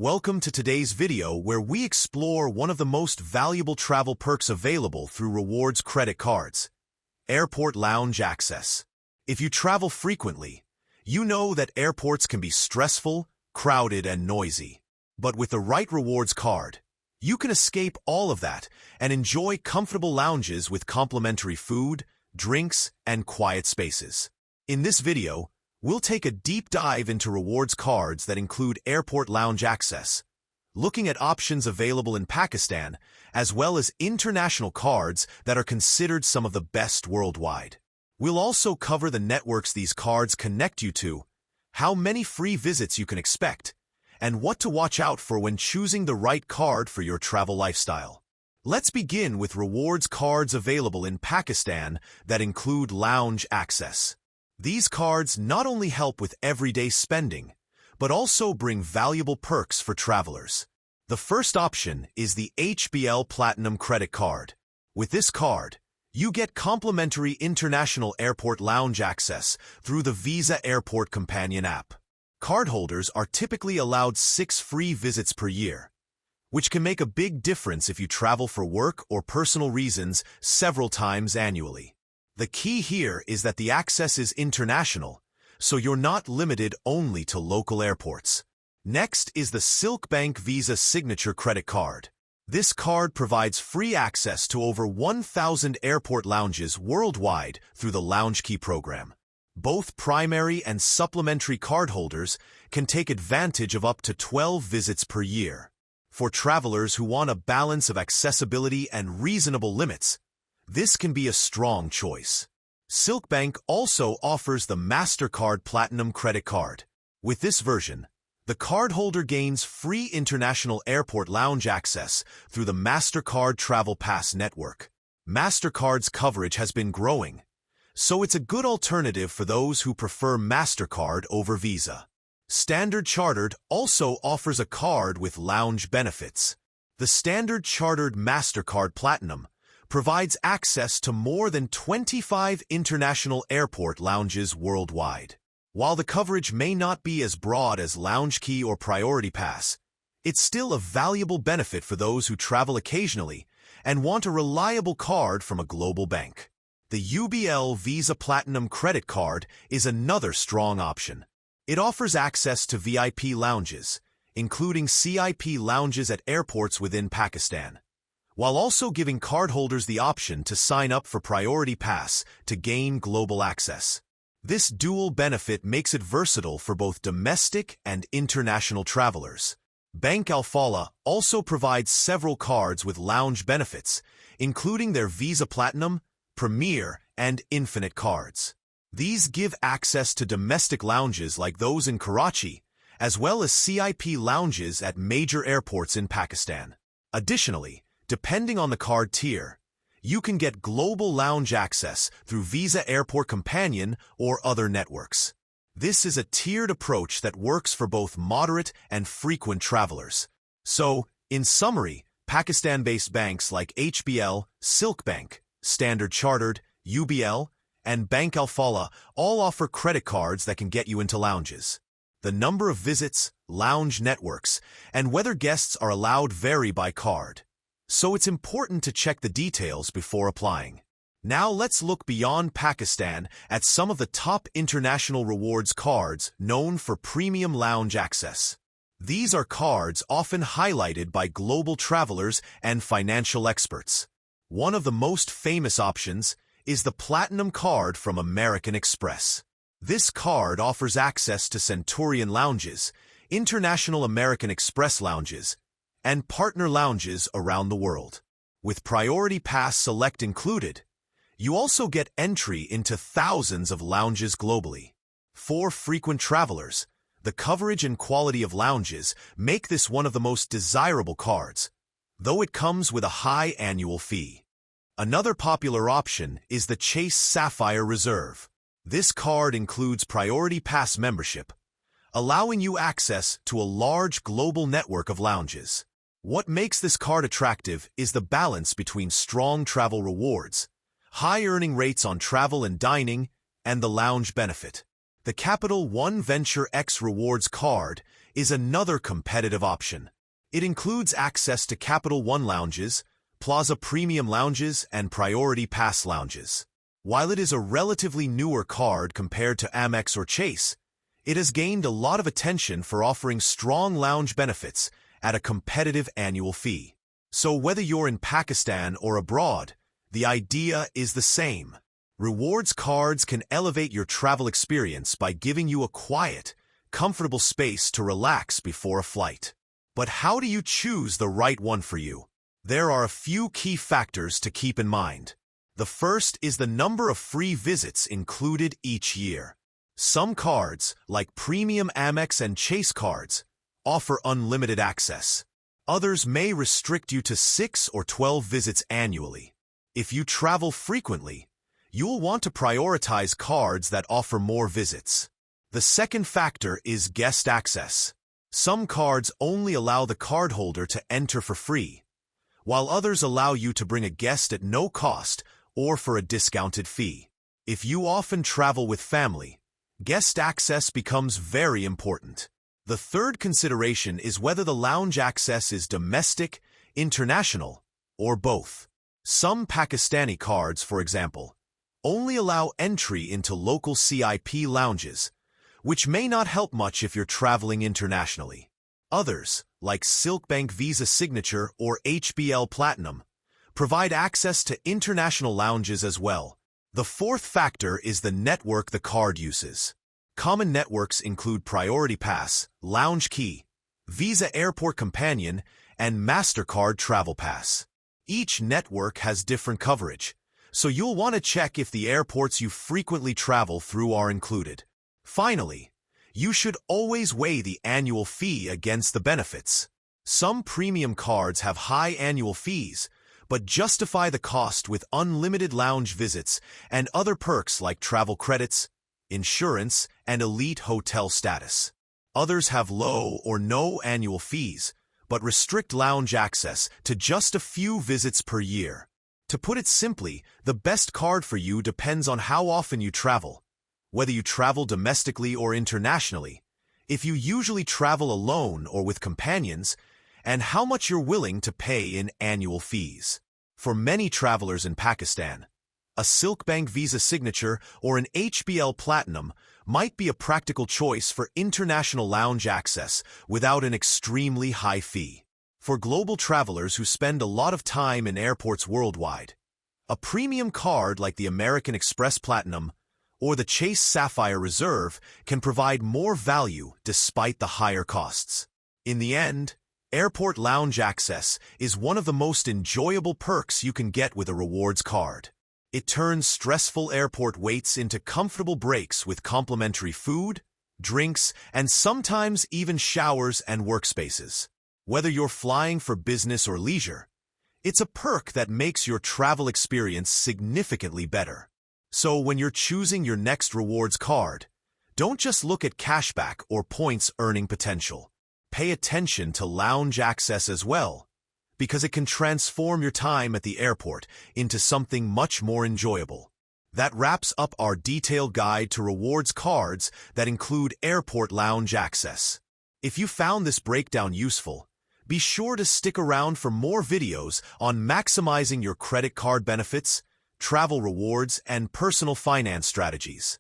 Welcome to today's video where we explore one of the most valuable travel perks available through rewards credit cards, airport lounge access. If you travel frequently, you know that airports can be stressful, crowded, and noisy. But with the right rewards card, you can escape all of that and enjoy comfortable lounges with complimentary food, drinks, and quiet spaces. In this video, we'll take a deep dive into rewards cards that include airport lounge access, looking at options available in Pakistan, as well as international cards that are considered some of the best worldwide. We'll also cover the networks these cards connect you to, how many free visits you can expect, and what to watch out for when choosing the right card for your travel lifestyle. Let's begin with rewards cards available in Pakistan that include lounge access. These cards not only help with everyday spending, but also bring valuable perks for travelers. The first option is the HBL Platinum credit card. With this card, you get complimentary international airport lounge access through the Visa Airport Companion app. Cardholders are typically allowed 6 free visits per year, which can make a big difference if you travel for work or personal reasons several times annually. The key here is that the access is international, so you're not limited only to local airports. Next is the Silkbank Visa Signature credit card. This card provides free access to over 1,000 airport lounges worldwide through the LoungeKey program. Both primary and supplementary cardholders can take advantage of up to 12 visits per year. For travelers who want a balance of accessibility and reasonable limits, this can be a strong choice. Silkbank also offers the Mastercard Platinum credit card. With this version, the cardholder gains free international airport lounge access through the Mastercard Travel Pass network. Mastercard's coverage has been growing, so it's a good alternative for those who prefer Mastercard over Visa. Standard Chartered also offers a card with lounge benefits. The Standard Chartered Mastercard Platinum provides access to more than 25 international airport lounges worldwide. While the coverage may not be as broad as LoungeKey or Priority Pass, it's still a valuable benefit for those who travel occasionally and want a reliable card from a global bank. The UBL Visa Platinum credit card is another strong option. It offers access to VIP lounges, including CIP lounges at airports within Pakistan, while also giving cardholders the option to sign up for Priority Pass to gain global access. This dual benefit makes it versatile for both domestic and international travelers. Bank Alfalah also provides several cards with lounge benefits, including their Visa Platinum, Premier, and Infinite cards. These give access to domestic lounges like those in Karachi, as well as CIP lounges at major airports in Pakistan. Additionally, depending on the card tier, you can get global lounge access through Visa Airport Companion or other networks. This is a tiered approach that works for both moderate and frequent travelers. So, in summary, Pakistan-based banks like HBL, Silkbank, Standard Chartered, UBL, and Bank Alfalah all offer credit cards that can get you into lounges. The number of visits, lounge networks, and whether guests are allowed vary by card, so it's important to check the details before applying. Now let's look beyond Pakistan at some of the top international rewards cards known for premium lounge access. These are cards often highlighted by global travelers and financial experts. One of the most famous options is the Platinum card from American Express. This card offers access to Centurion lounges, international American Express lounges, and partner lounges around the world. With Priority Pass Select included, you also get entry into thousands of lounges globally. For frequent travelers, the coverage and quality of lounges make this one of the most desirable cards, though it comes with a high annual fee. Another popular option is the Chase Sapphire Reserve. This card includes Priority Pass membership, allowing you access to a large global network of lounges. What makes this card attractive is the balance between strong travel rewards, high earning rates on travel and dining, and the lounge benefit. The Capital One Venture X Rewards card is another competitive option. It includes access to Capital One lounges, Plaza Premium lounges, and Priority Pass lounges. While it is a relatively newer card compared to Amex or Chase, it has gained a lot of attention for offering strong lounge benefits at a competitive annual fee. So whether you're in Pakistan or abroad, the idea is the same. Rewards cards can elevate your travel experience by giving you a quiet, comfortable space to relax before a flight. But how do you choose the right one for you? There are a few key factors to keep in mind. The first is the number of free visits included each year. Some cards, like Premium Amex and Chase cards, offer unlimited access. Others may restrict you to 6 or 12 visits annually. If you travel frequently, you'll want to prioritize cards that offer more visits. The second factor is guest access. Some cards only allow the cardholder to enter for free, while others allow you to bring a guest at no cost or for a discounted fee. If you often travel with family, guest access becomes very important. The third consideration is whether the lounge access is domestic, international, or both. Some Pakistani cards, for example, only allow entry into local CIP lounges, which may not help much if you're traveling internationally. Others, like Silkbank Visa Signature or HBL Platinum, provide access to international lounges as well. The fourth factor is the network the card uses. Common networks include Priority Pass, LoungeKey, Visa Airport Companion, and Mastercard Travel Pass. Each network has different coverage, so you'll want to check if the airports you frequently travel through are included. Finally, you should always weigh the annual fee against the benefits. Some premium cards have high annual fees, but justify the cost with unlimited lounge visits and other perks like travel credits, insurance, and elite hotel status. Others have low or no annual fees, but restrict lounge access to just a few visits per year. To put it simply, the best card for you depends on how often you travel, whether you travel domestically or internationally, if you usually travel alone or with companions, and how much you're willing to pay in annual fees. For many travelers in Pakistan, a Silkbank Visa Signature or an HBL Platinum might be a practical choice for international lounge access without an extremely high fee. For global travelers who spend a lot of time in airports worldwide, a premium card like the American Express Platinum or the Chase Sapphire Reserve can provide more value despite the higher costs. In the end, airport lounge access is one of the most enjoyable perks you can get with a rewards card. It turns stressful airport waits into comfortable breaks with complimentary food, drinks, and sometimes even showers and workspaces. Whether you're flying for business or leisure, it's a perk that makes your travel experience significantly better. So when you're choosing your next rewards card, don't just look at cashback or points earning potential. Pay attention to lounge access as well, because it can transform your time at the airport into something much more enjoyable. That wraps up our detailed guide to rewards cards that include airport lounge access. If you found this breakdown useful, be sure to stick around for more videos on maximizing your credit card benefits, travel rewards, and personal finance strategies.